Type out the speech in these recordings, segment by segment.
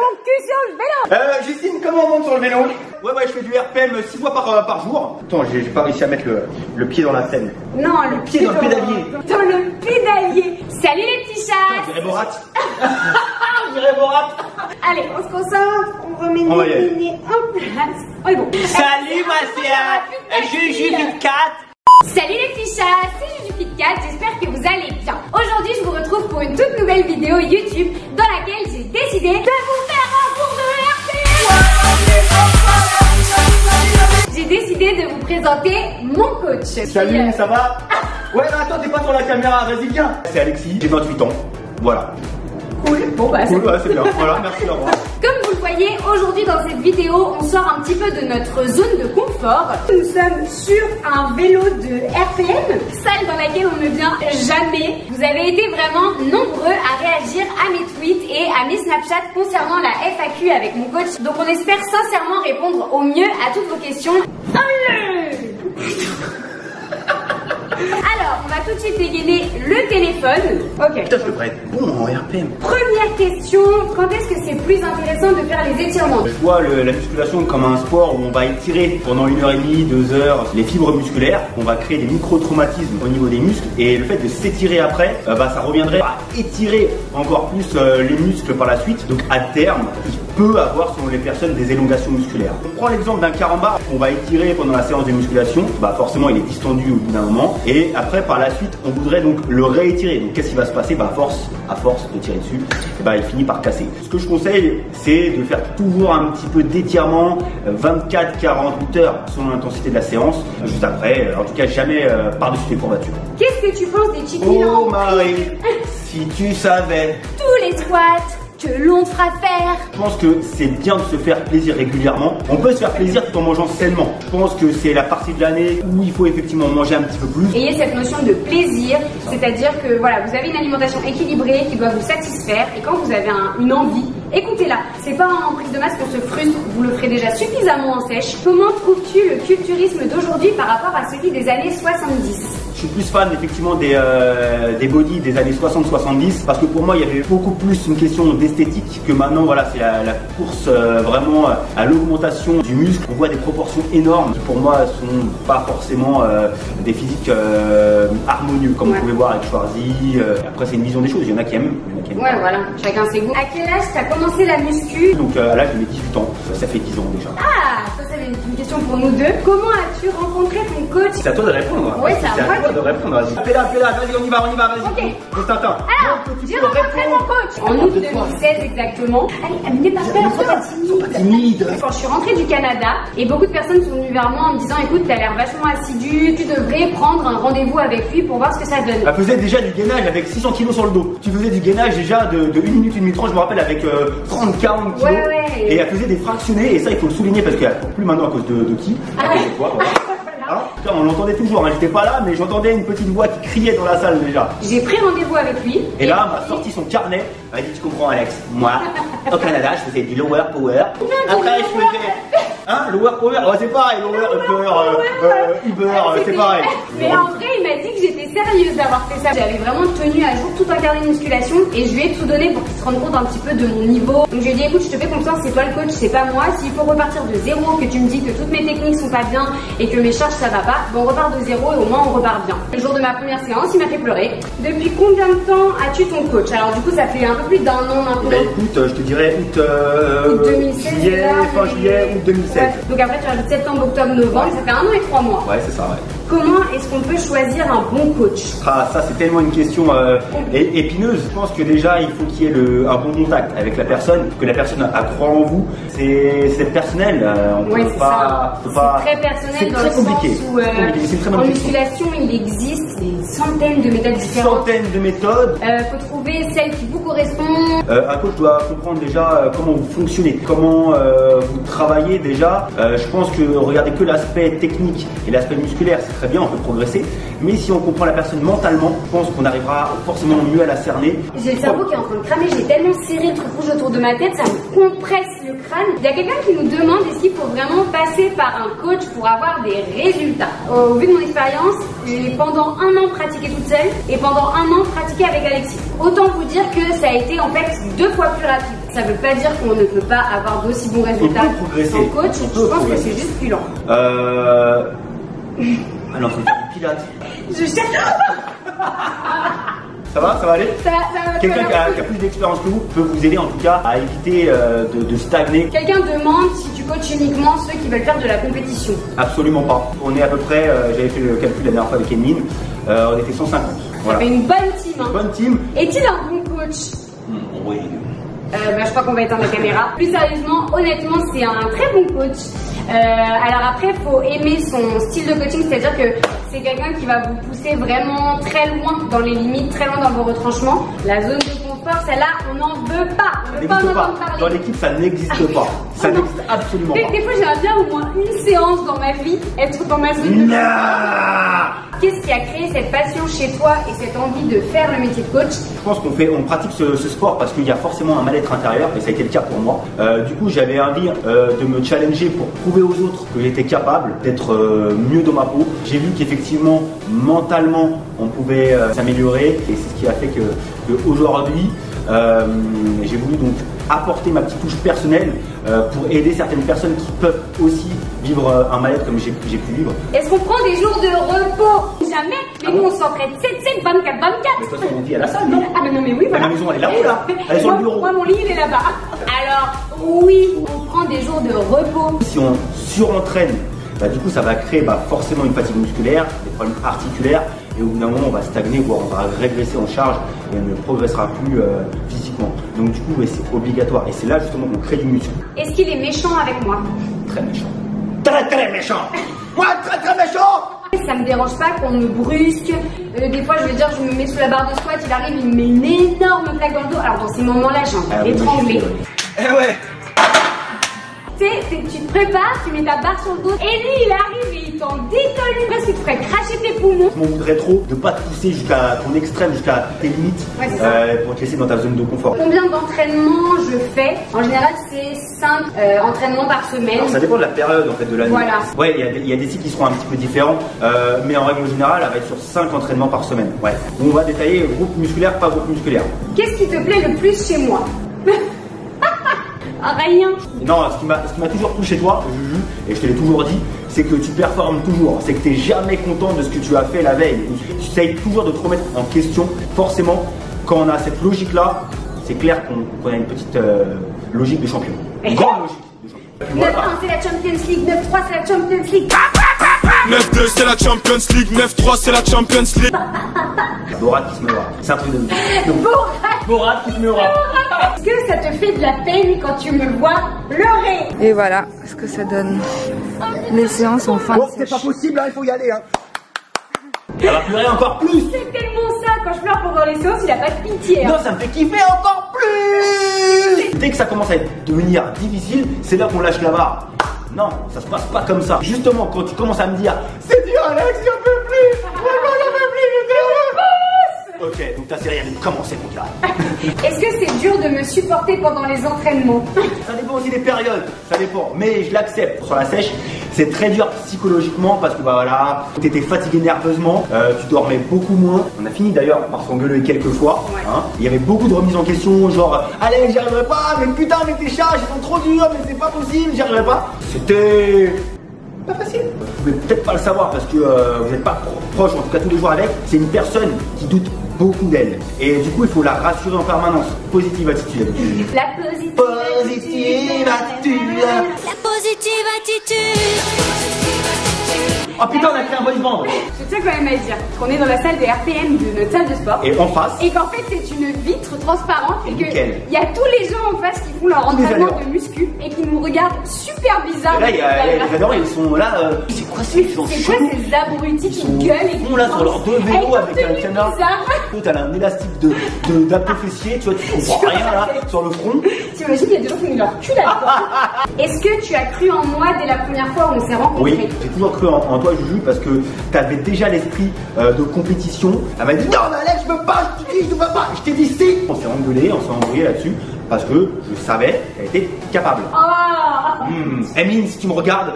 ton cul sur le vélo. Justine, comment on monte sur le vélo? Ouais, je fais du RPM 6 fois par jour. Attends, j'ai pas réussi à mettre le pied dans la scène. Non, le pied dans le pédalier. Dans le pédalier. Salut les petits chats. Je dirais Borat. Je dirais Borat. Allez, on se concentre, on remet nos lignes en place. Oh, bon. Salut ma c'est Juju KitKat. Salut les petits chats, c'est Juju KitKat, j'espère que vous allez bien. Aujourd'hui, je vous retrouve pour une toute nouvelle vidéo YouTube dans laquelle j'ai décidé de vous faire un cours de RP. J'ai décidé de vous présenter mon coach. Salut, ça va? Ouais, mais attends, t'es pas sur la caméra, vas-y, viens. C'est Alexis, j'ai 28 ans, voilà. Cool, bon bah cool, ouais, c'est bien, voilà, merci, au revoir. Comme vous le voyez, aujourd'hui dans cette vidéo, on sort un petit peu de notre zone de confort. Nous sommes sur un vélo de RPM, salle dans laquelle on ne vient jamais. Vous avez été vraiment nombreux à réagir à mes tweets et à mes Snapchats concernant la FAQ avec mon coach. Donc on espère sincèrement répondre au mieux à toutes vos questions. Allez! Alors, on va tout de suite dégainer le téléphone. Ok. Putain, je devrais être bon en RPM. Première question, quand est-ce que c'est plus intéressant de faire les étirements? Je vois la musculation comme un sport où on va étirer pendant 1h30, 2 heures les fibres musculaires. On va créer des micro-traumatismes au niveau des muscles. Et le fait de s'étirer après, ça reviendrait à étirer encore plus les muscles par la suite. Donc à terme, il peut avoir selon les personnes des élongations musculaires. On prend l'exemple d'un carambar qu'on va étirer pendant la séance de musculation. Forcément, il est distendu au bout d'un moment. Et après, par la suite, on voudrait donc le réétirer. Donc, qu'est-ce qui va se passer? À force de tirer dessus, il finit par casser. Ce que je conseille, c'est de faire toujours un petit peu d'étirement, 24-48 heures selon l'intensité de la séance. Juste après, en tout cas, jamais par-dessus les courbatures. Qu'est-ce que tu penses des chicken en Oh Marie, si tu savais. Tous les squats que l'on te fera faire. Je pense que c'est bien de se faire plaisir régulièrement. On peut se faire plaisir tout en mangeant sainement. Je pense que c'est la partie de l'année où il faut effectivement manger un petit peu plus. Ayez cette notion de plaisir, c'est-à-dire que voilà, vous avez une alimentation équilibrée qui doit vous satisfaire et quand vous avez une envie, écoutez-la. C'est pas en prise de masse qu'on se frustre, vous le ferez déjà suffisamment en sèche. Comment trouves-tu le culturisme d'aujourd'hui par rapport à celui des années 70? Je suis plus fan effectivement des bodies des années 60-70 parce que pour moi il y avait beaucoup plus une question d'esthétique que maintenant. Voilà, c'est la course vraiment à l'augmentation du muscle. On voit des proportions énormes qui pour moi sont pas forcément des physiques harmonieux comme vous pouvez voir avec Schwarzy. Après c'est une vision des choses, il y en a qui aiment, il y en a qui aiment pas. Voilà, chacun ses goûts. À quel âge tu as commencé la muscu? Donc à l'âge de mes 18 ans, ça fait 10 ans déjà. Ah, ça c'est une question pour nous deux. Comment as-tu rencontré ton coach? C'est à toi de répondre. Oui, c'est à moi de répondre, vas-y. Pédale, vas-y, on y va, vas-y. Ok. Juste attends. Alors, j'ai rencontré mon coach en août 2016 exactement. Allez, n'aie pas peur, sois pas timide. Quand je suis rentrée du Canada, et beaucoup de personnes sont venues vers moi en me disant, écoute, t'as l'air vachement assidu, tu devrais prendre un rendez-vous avec lui pour voir ce que ça donne. Elle faisait déjà du gainage avec 600 kilos sur le dos. Tu faisais du gainage déjà de 1 minute, 1 minute 30, je me rappelle, avec 30-40 kilos. Ouais. Et elle faisait des fractionnés, et ça, il faut le souligner parce qu'elle ne court plus maintenant à cause de qui? À cause de toi, voilà. Alors, on l'entendait toujours, hein. J'étais pas là, mais j'entendais une petite voix qui criait dans la salle déjà. J'ai pris rendez-vous avec lui. Et là, elle m'a sorti son carnet. Elle a dit, tu comprends Alex, moi, au Canada, je faisais du lower power. Après, je faisais... Hein, lower power, c'est pareil, lower power, Uber, c'est pareil. Mais en vrai, il m'a dit que j'étais sérieuse d'avoir fait ça. J'avais vraiment tenu à jour tout un carnet de musculation et je lui ai tout donné pour qu'il se rende compte un petit peu de mon niveau. Donc je lui ai dit, écoute, je te fais confiance, c'est toi le coach, c'est pas moi. S'il faut repartir de zéro, que tu me dis que toutes mes techniques sont pas bien et que mes charges ça va pas, on repart de zéro et au moins on repart bien. Le jour de ma première séance, il m'a fait pleurer. Depuis combien de temps as-tu ton coach? Alors du coup, ça fait un peu plus d'un an maintenant. Écoute, je te dirais août 2016, fin juillet, août 2016. Ouais. Donc après, tu rajoutes septembre, octobre, novembre, ça fait 1 an et 3 mois. Ouais, c'est ça, ouais. Comment est-ce qu'on peut choisir un bon coach? Ah, ça c'est tellement une question épineuse. Je pense que déjà il faut qu'il y ait un bon contact avec la personne, que la personne a croire en vous. C'est personnel. Oui, c'est ça. C'est très personnel dans le compliqué. sens où en musculation il existe des centaines de méthodes différentes. Centaines de méthodes. Faut trouver celle qui vous correspond. Un coach doit comprendre déjà comment vous fonctionnez, comment vous travaillez déjà. Je pense que regarder que l'aspect technique et l'aspect musculaire, c'est très bien, on peut progresser. Mais si on comprend la personne mentalement, je pense qu'on arrivera forcément mieux à la cerner. J'ai le cerveau qui est en train de cramer, j'ai tellement serré le truc rouge autour de ma tête, ça me compresse le crâne. Il y a quelqu'un qui nous demande est-ce qu'il faut vraiment passer par un coach pour avoir des résultats. Au vu de mon expérience, j'ai pendant un an pratiqué toute seule et pendant un an pratiqué avec Alexis. Autant vous dire que ça a été en fait 2 fois plus rapide. Ça veut pas dire qu'on ne peut pas avoir d'aussi bons résultats sans coach, je pense que c'est juste plus lent. Alors, faut faire du pilates. Je cherche. Ça va aller? Ça va. Quelqu'un qui a plus d'expérience que vous peut vous aider en tout cas à éviter de stagner. Quelqu'un demande si tu coaches uniquement ceux qui veulent faire de la compétition. Absolument pas. On est à peu près, j'avais fait le calcul la dernière fois avec Emine, on était 150. Voilà. Ça fait une bonne team. Hein. Une bonne team. Est-il un bon coach? Oui. Je crois qu'on va éteindre la caméra. Plus sérieusement, honnêtement, c'est un très bon coach. Alors après, il faut aimer son style de coaching, c'est-à-dire que c'est quelqu'un qui va vous pousser vraiment très loin dans les limites, très loin dans vos retranchements. La zone de confort, celle-là, on n'en veut pas. On ne veut pas en entendre parler. Dans l'équipe, ça n'existe pas. Ça n'existe absolument pas. Des fois, j'aimerais bien au moins une séance dans ma vie être dans ma zone de confort. Qu'est-ce qui a créé cette passion chez toi et cette envie de faire le métier de coach? Je pense on pratique ce sport parce qu'il y a forcément un mal-être intérieur et ça a été le cas pour moi. Du coup, j'avais envie de me challenger pour prouver aux autres que j'étais capable d'être mieux dans ma peau. J'ai vu qu'effectivement, mentalement, on pouvait s'améliorer et c'est ce qui a fait que aujourd'hui, j'ai voulu donc apporter ma petite touche personnelle pour aider certaines personnes qui peuvent aussi vivre un mal-être comme j'ai pu vivre. Est-ce qu'on prend des jours de repos? Jamais. Mais nous, on s'entraîne 7-7, 24-24. De toute façon, on dit à la salle, non? Ah mais non, mais oui, voilà. La maison, elle est là-haut, là. Elle est sur le bureau. Moi, mon lit, il est là-bas. Alors, oui, on prend des jours de repos. Si on surentraîne, du coup, ça va créer forcément une fatigue musculaire, des problèmes articulaires, et au bout d'un moment, on va stagner, voire on va régresser en charge, et on ne progressera plus physiquement. Donc du coup, c'est obligatoire, et c'est là justement qu'on crée du muscle. Est-ce qu'il est méchant avec moi? Très méchant. Très méchant. Moi, très méchant. Ça me dérange pas qu'on me brusque. Des fois, je veux dire, je me mets sous la barre de squat, il arrive, il me met une énorme plaque dans le dos. Alors dans ces moments-là, j'ai envie d'étrangler. Eh ouais. Tu te prépares, tu mets ta barre sur le dos, et lui il arrive et il t'en décolle une, presque il te ferait cracher tes poumons. On voudrait trop de pas te pousser jusqu'à ton extrême, jusqu'à tes limites, pour te laisser dans ta zone de confort. Combien d'entraînements je fais? En général, c'est 5 entraînements par semaine. Alors, ça dépend de la période en fait de l'année. Voilà. Ouais, il y a des cycles qui seront un petit peu différents, mais en règle générale, elle va être sur 5 entraînements par semaine. Ouais. On va détailler groupe musculaire, pas groupe musculaire. Qu'est-ce qui te plaît le plus chez moi? Rien. Non, ce qui m'a toujours plu chez toi, Juju, et je te l'ai toujours dit, c'est que tu performes toujours. C'est que tu n'es jamais content de ce que tu as fait la veille. Tu essayes toujours de te remettre en question. Forcément, quand on a cette logique-là, c'est clair qu'on a une petite logique de champion. Une grande logique de champion. 9-1 c'est la Champions League, 9-3 c'est la Champions League. 9-2 c'est la Champions League, 9-3 c'est la Champions League. Borat qui se meura. C'est un truc de Borat qui se meura. Est-ce que ça te fait de la peine quand tu me vois pleurer? Et voilà ce que ça donne. Les séances en fin de sèche. C'est pas possible, hein, il faut y aller. Hein. Elle va pleurer encore plus. C'est tellement ça, quand je pleure pendant les séances, il a pas de pitié. Hein. Non, ça me fait kiffer encore plus. Dès que ça commence à devenir difficile, c'est là qu'on lâche la barre. Non, ça se passe pas comme ça. Justement, quand tu commences à me dire c'est dur Alex, j'en peux plus. Ok, donc ta série vient de commencer mon gars. Est-ce que c'est dur de me supporter pendant les entraînements? Ça dépend aussi des périodes, ça dépend. Mais je l'accepte. Sur la sèche, c'est très dur psychologiquement parce que voilà, t'étais fatigué nerveusement, tu dormais beaucoup moins. On a fini d'ailleurs par s'engueuler quelques fois. Ouais. Hein. Il y avait beaucoup de remises en question, genre allez, j'y arriverai pas, mais putain, mais tes charges ils sont trop durs, mais c'est pas possible, j'y arriverai pas. C'était pas facile. Vous pouvez peut-être pas le savoir parce que vous n'êtes pas proche, en tout cas tous les jours avec. C'est une personne qui doute beaucoup d'elle. Et du coup, il faut la rassurer en permanence. Positive attitude. La positive attitude. La positive attitude. Oh putain, on a créé un boys band. Je tiens quand même à dire qu'on est dans la salle de RPM de notre salle de sport. Et en face. Et qu'en fait, c'est une vitre transparente et qu'il nickel. y a tous les gens en face qui font leur entraînement adhérents. de muscu et qui nous regardent super bizarre. Et là, il y a les adhérents, ils sont là. C'est quoi ces gens C'est quoi chelous? ces abrutis qui gueulent et Ils sont là sur leurs deux vélos avec un canard. bizarre. T'as un élastique d'apé-fessier, tu vois, tu comprends rien là, sur le front. T'imagines, il y a des gens qui ont mis leur cul là-dedans. Est-ce que tu as cru en moi dès la première fois où on s'est rencontrés? Oui, j'ai toujours cru en toi, Juju, parce que t'avais déjà l'esprit de compétition. Elle m'a dit non, mais Alex, je peux pas, je te dis, je peux pas. Je t'ai dit si. On s'est embrouillé là-dessus, parce que je savais qu'elle était capable. Emeline, si tu me regardes.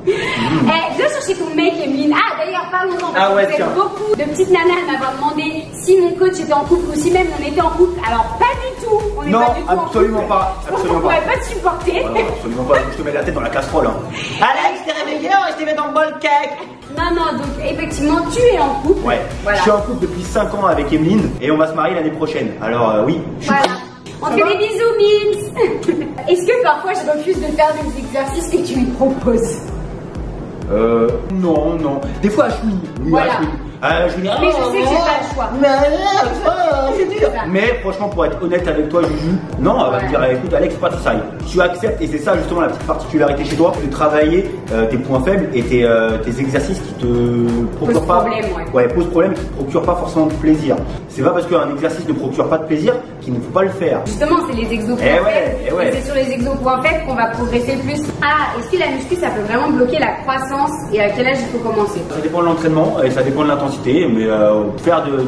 Viens chercher ton mec, Emeline. Ah, d'ailleurs, parlons-en. Ah ouais, vous êtes tiens. beaucoup de petites nanas à m'avoir demandé si mon coach était en couple ou si même on était en couple. Alors, pas du tout. On n'est Non, pas du tout absolument en couple. pas, absolument On pas. pourrait pas te supporter. Non, absolument pas, je te mets la tête dans la casserole. Hein. Alex, t'es réveillé, je t'ai mis dans le bol cake. Non, donc effectivement, tu es en couple. Ouais, Voilà. je suis en couple depuis 5 ans avec Emeline et on va se marier l'année prochaine. Alors oui, je suis Voilà. On te fait des bisous, Mims. Est-ce que parfois je refuse de faire des exercices que tu me proposes? Non. Des fois, je suis. Oui, Voilà. je dis, Mais je sais que j'ai pas le choix. c'est dur. Mais franchement, pour être honnête avec toi, Juju, non, elle va me dire, écoute, Alex, pas tout ça. Tu acceptes, et c'est ça justement la petite particularité chez toi, de travailler tes points faibles et tes exercices qui te procurent Pose pas. problème, pose problème, qui te procurent pas forcément de plaisir. C'est pas parce qu'un exercice ne procure pas de plaisir qu'il ne faut pas le faire. Justement, c'est les exos Eh points ouais, faibles. ouais. Et c'est sur les exos points faibles qu'on va progresser le plus. Ah, est-ce que la muscu, ça peut vraiment bloquer la croissance et à quel âge il faut commencer? Ça dépend de l'entraînement et ça dépend de l'intensité, mais faire de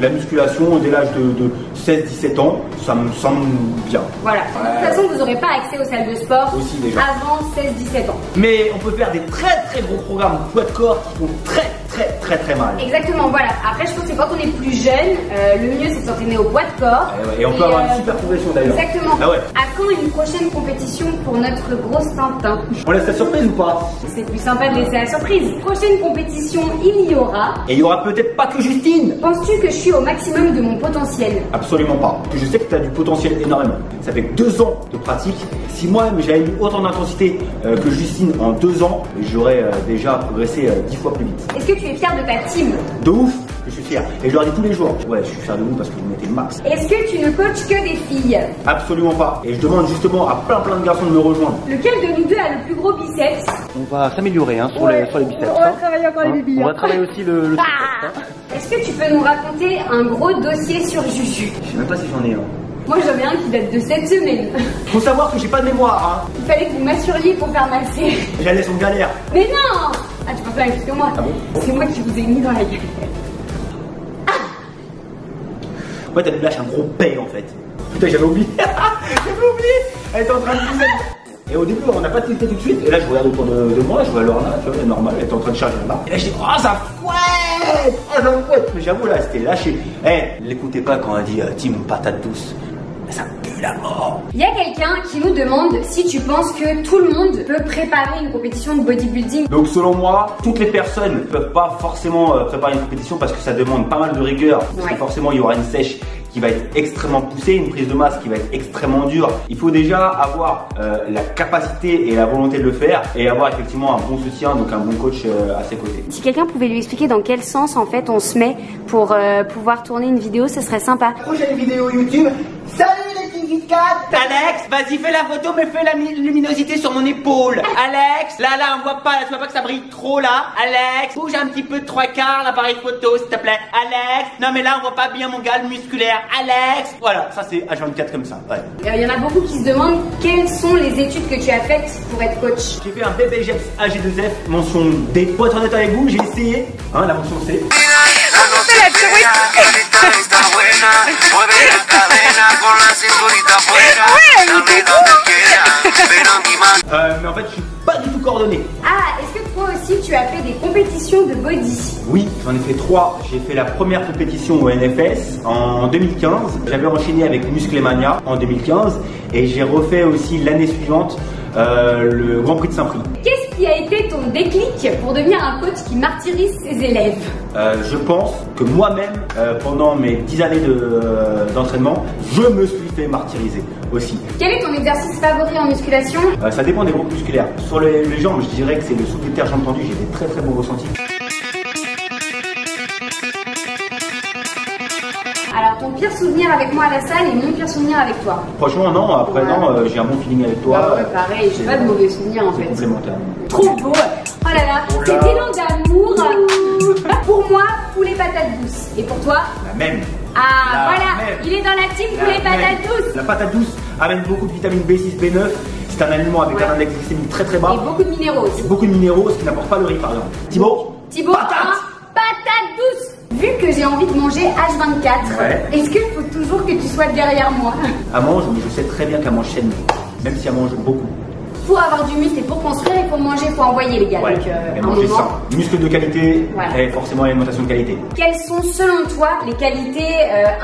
la musculation dès l'âge de 16-17 ans, ça me semble bien. Voilà. De toute façon, vous n'aurez pas accès aux salles de sport Aussi, déjà. avant 16-17 ans. Mais on peut faire des très très gros programmes poids de corps qui font très mal. Exactement, voilà. Après, je pense que quand on est plus jeune, le mieux c'est de s'entraîner au poids de corps. Et on peut avoir une super progression d'ailleurs. Exactement. Ah ouais. À quand une prochaine compétition pour notre grosse Tintin? On laisse la surprise ou pas? C'est plus sympa de laisser la surprise. Prochaine compétition, il y aura. Et il y aura peut-être pas que Justine. Penses-tu que je suis au maximum de mon potentiel? Absolument pas. Je sais que tu as du potentiel énormément. Ça fait 2 ans de pratique. Si moi-même j'avais mis autant d'intensité que Justine en 2 ans, j'aurais déjà progressé 10 fois plus vite. Est-ce que tu es fier de ta team? De ouf, je suis fier. Et je leur dis tous les jours. Ouais, je suis fier de vous parce que vous mettez le max. Est-ce que tu ne coaches que des filles? Absolument pas. Et je demande justement à plein de garçons de me rejoindre. Lequel de nous deux a le plus gros biceps? On va s'améliorer sur les biceps. On va travailler encore les biceps. On va travailler aussi le Est-ce que tu peux nous raconter un gros dossier sur Juju? Je sais même pas si j'en ai un. Moi j'en ai un qui date de cette semaine. Faut savoir que j'ai pas de mémoire. Il fallait que vous m'assuriez pour faire masser. La laisse en galère. Mais non! Ah, tu penses pas la même chose que moi. Ah bon? C'est moi qui vous ai mis dans la galère. Ouais, t'as lâché un gros paix en fait. Putain, j'avais oublié. J'avais oublié. Elle était en train de pousser. Et au début, on n'a pas tilté tout de suite. Et là, je regarde autour de moi, je vois Lorna, tu vois, elle est normale, elle était en train de charger la barre. Et là, je dis, oh, ça fouette! Oh, ça fouette! Mais j'avoue, là, c'était lâché. L'écoutez pas quand elle dit Team patate douce. Ça pue la mort. Il y a quelqu'un qui nous demande si tu penses que tout le monde peut préparer une compétition de bodybuilding. Donc selon moi, toutes les personnes ne peuvent pas forcément préparer une compétition parce que ça demande pas mal de rigueur. Parce que forcément, il y aura une sèche qui va être extrêmement poussée, une prise de masse qui va être extrêmement dure. Il faut déjà avoir la capacité et la volonté de le faire et avoir effectivement un bon soutien, donc un bon coach à ses côtés. Si quelqu'un pouvait lui expliquer dans quel sens en fait on se met pour pouvoir tourner une vidéo, ce serait sympa. Prochaine vidéo YouTube. Salut les petits Kit Kat. Alex, vas-y fais la photo mais fais la luminosité sur mon épaule. Alex, là on voit pas, tu vois pas que ça brille trop là. Alex, bouge un petit peu de 3/4 l'appareil photo s'il te plaît. Alex, non mais là on voit pas bien mon gars musculaire. Alex, voilà, ça c'est H24 comme ça. Ouais. Il y en a beaucoup qui se demandent quelles sont les études que tu as faites pour être coach. J'ai fait un BPGEPS AG2F mention D. Pour être honnête avec vous, j'ai essayé, la mention C. Mais en fait, je suis pas du tout coordonné. Ah, est-ce que toi aussi tu as fait des compétitions de body? Oui, j'en ai fait 3. J'ai fait la première compétition au NFS en 2015. J'avais enchaîné avec Musclemania en 2015 et j'ai refait aussi l'année suivante le Grand Prix de Saint-Prix. Qu'est-ce qui a été ton déclic pour devenir un coach qui martyrise ses élèves? Je pense que moi-même, pendant mes 10 années d'entraînement, je me suis fait martyriser aussi. Quel est ton exercice favori en musculation? Ça dépend des groupes musculaires. Sur les jambes, je dirais que c'est le soulevé de terre jambe tendue. J'ai des très bons ressentis. Alors ton pire souvenir avec moi à la salle et mon pire souvenir avec toi? Franchement, non. Après, non, j'ai un bon feeling avec toi. Ouais, pareil, j'ai pas de mauvais souvenirs en fait. Complémentaire. Trop beau. Oh là là, cet élan d'amour. Pour moi, poulet patates douces. Et pour toi? La même. Ah, voilà, même. il est dans la team poulet patates douces. La patate douce amène beaucoup de vitamine B6, B9. C'est un aliment avec un index glycémique très très bas. Et beaucoup de minéraux aussi. Et beaucoup de minéraux, ce qui n'apporte pas le riz par exemple. Thibaut, patate douce. Vu que j'ai envie de manger H24, est-ce qu'il faut toujours que tu sois derrière moi? Elle mange, mais je sais très bien qu'elle mange sainement. Même si elle mange beaucoup. Pour avoir du muscle et pour construire, il faut manger, il faut envoyer les gars. Ouais, Donc, et manger sain. Muscle de qualité et forcément alimentation de qualité. Quelles sont selon toi les qualités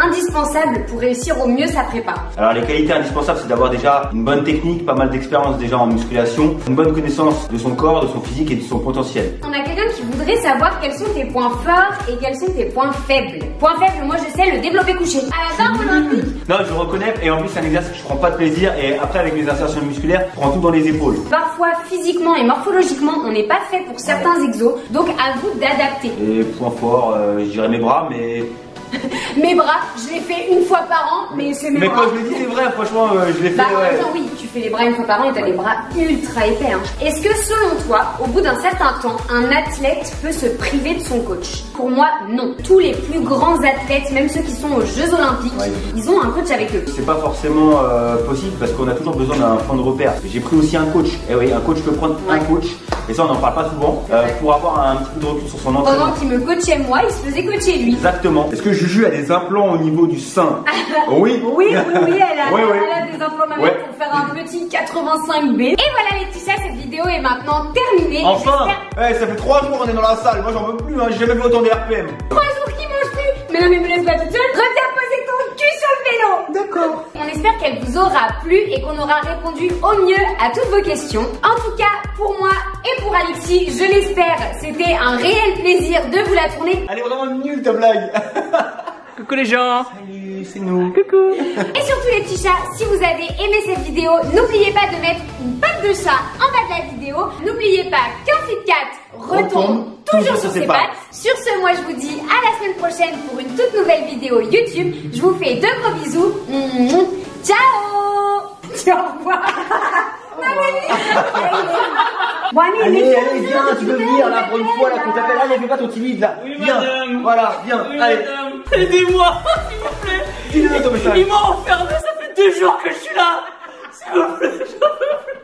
indispensables pour réussir au mieux sa prépa? Alors les qualités indispensables, c'est d'avoir déjà une bonne technique, pas mal d'expérience déjà en musculation, une bonne connaissance de son corps, de son physique et de son potentiel. On a quelqu'un qui voudrait savoir quels sont tes points forts et quels sont tes points faibles. Point faible, moi je sais, le développé couché. À la barre olympique. Non, je reconnais, et en plus c'est un exercice que je prends pas de plaisir, et après avec mes insertions musculaires, je prends tout dans les épaules. Parfois, physiquement et morphologiquement, on n'est pas fait pour certains exos, donc à vous d'adapter. Et point fort, je dirais mes bras, mais... Mes bras, je les fais une fois par an, mais c'est mes bras. Mais quand je le dis, c'est vrai, franchement, je les fais. Bah, en même temps, oui, tu fais les bras une fois par an et t'as des bras ultra épais. Hein. Est-ce que selon toi, au bout d'un certain temps, un athlète peut se priver de son coach? Pour moi, non. Tous les plus grands athlètes, même ceux qui sont aux Jeux Olympiques, ils ont un coach avec eux. C'est pas forcément possible parce qu'on a toujours besoin d'un point de repère. J'ai pris aussi un coach. Et oui, un coach peut prendre un coach. Et ça, on n'en parle pas souvent. Pour avoir un petit peu de recul sur son entraînement. Pendant qu'il me coachait moi, il se faisait coacher lui. Exactement. Est-ce que Juju a des implants au niveau du sein? Oui. Oui, elle a des implants mammaires Ouais. pour faire un petit 85B. Et voilà les petits chats, cette vidéo est maintenant terminée. Enfin. Ça fait 3 jours qu'on est dans la salle. Moi, j'en veux plus. Hein. J'ai jamais vu autant de RPM. 3 jours qui mangent plus. Mais non, mais me laisse pas toute seule. Reviens poser ton cul sur le vélo. D'accord. On espère qu'elle vous aura plu et qu'on aura répondu au mieux à toutes vos questions. En tout cas, pour moi et pour Alexis, je l'espère, c'était un réel plaisir de vous la tourner. Elle est vraiment nulle ta blague. Coucou les gens. Salut, c'est nous. Coucou. Et surtout les petits chats, si vous avez aimé cette vidéo, n'oubliez pas de mettre une patte de chat en bas de la vidéo. N'oubliez pas qu'un Fit Cat retombe toujours sur ses pattes. Sur ce, moi je vous dis à la semaine prochaine pour une toute nouvelle vidéo YouTube. Je vous fais de gros bisous. Ciao. Au revoir. Bon, allez, viens, tu veux venir là pour une fois là qu'on t'appelle. Allez, fais pas ton timide là. Oui, viens, madame. voilà, viens, Oui, allez. madame. Aidez-moi, s'il vous plaît. Dis-le ton message. Ils m'ont enfermé, ça fait 2 jours que je suis là. S'il vous plaît, j'en peux plus.